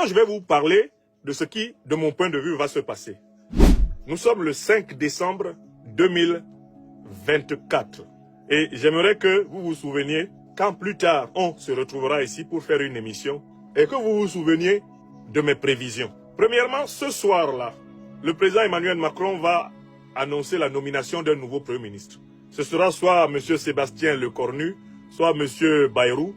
je vais vous parler de ce qui, de mon point de vue, va se passer. Nous sommes le 5 décembre 2024. Et j'aimerais que vous vous souveniez, quand plus tard on se retrouvera ici pour faire une émission, et que vous vous souveniez de mes prévisions. Premièrement, ce soir-là, le président Emmanuel Macron va annoncer la nomination d'un nouveau Premier ministre. Ce sera soit M. Sébastien Lecornu, soit M. Bayrou,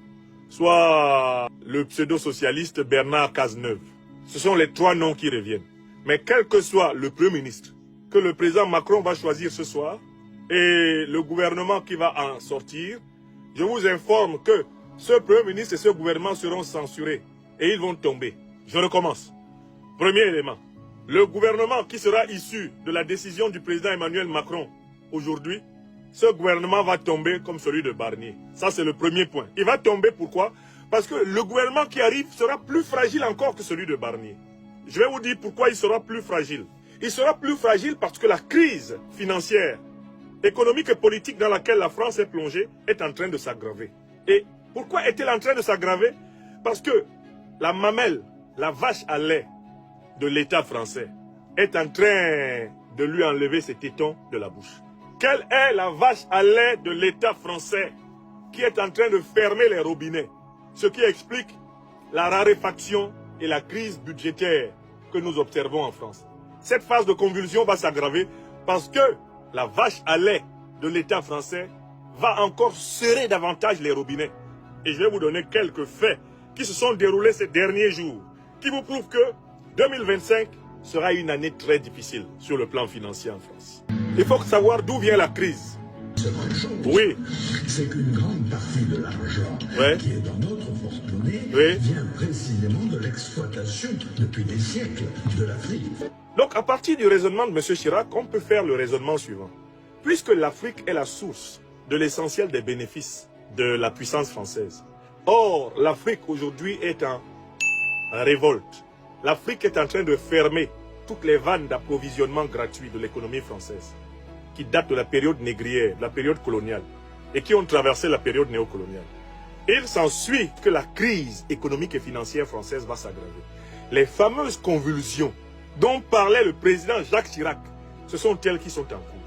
soit le pseudo-socialiste Bernard Cazeneuve. Ce sont les trois noms qui reviennent. Mais quel que soit le Premier ministre que le président Macron va choisir ce soir et le gouvernement qui va en sortir, je vous informe que ce Premier ministre et ce gouvernement seront censurés et ils vont tomber. Je recommence. Premier élément. Le gouvernement qui sera issu de la décision du président Emmanuel Macron aujourd'hui, ce gouvernement va tomber comme celui de Barnier. Ça, c'est le premier point. Il va tomber, pourquoi? Parce que le gouvernement qui arrive sera plus fragile encore que celui de Barnier. Je vais vous dire pourquoi il sera plus fragile. Il sera plus fragile parce que la crise financière, économique et politique dans laquelle la France est plongée est en train de s'aggraver. Et pourquoi est-elle en train de s'aggraver? Parce que la mamelle, la vache à lait de l'État français est en train de lui enlever ses tétons de la bouche. Quelle est la vache à lait de l'État français qui est en train de fermer les robinets? Ce qui explique la raréfaction et la crise budgétaire que nous observons en France. Cette phase de convulsion va s'aggraver parce que la vache à lait de l'État français va encore serrer davantage les robinets. Et je vais vous donner quelques faits qui se sont déroulés ces derniers jours, qui vous prouvent que 2025 sera une année très difficile sur le plan financier en France. Il faut savoir d'où vient la crise. Oui. C'est qu'une grande partie de l'argent qui est dans notre porte-monnaie vient précisément de l'exploitation depuis des siècles de l'Afrique. Donc à partir du raisonnement de M. Chirac, on peut faire le raisonnement suivant. Puisque l'Afrique est la source de l'essentiel des bénéfices de la puissance française. Or, l'Afrique aujourd'hui est en révolte. L'Afrique est en train de fermer toutes les vannes d'approvisionnement gratuit de l'économie française, qui datent de la période négrière, de la période coloniale, et qui ont traversé la période néocoloniale. Il s'ensuit que la crise économique et financière française va s'aggraver. Les fameuses convulsions dont parlait le président Jacques Chirac, ce sont elles qui sont en cours.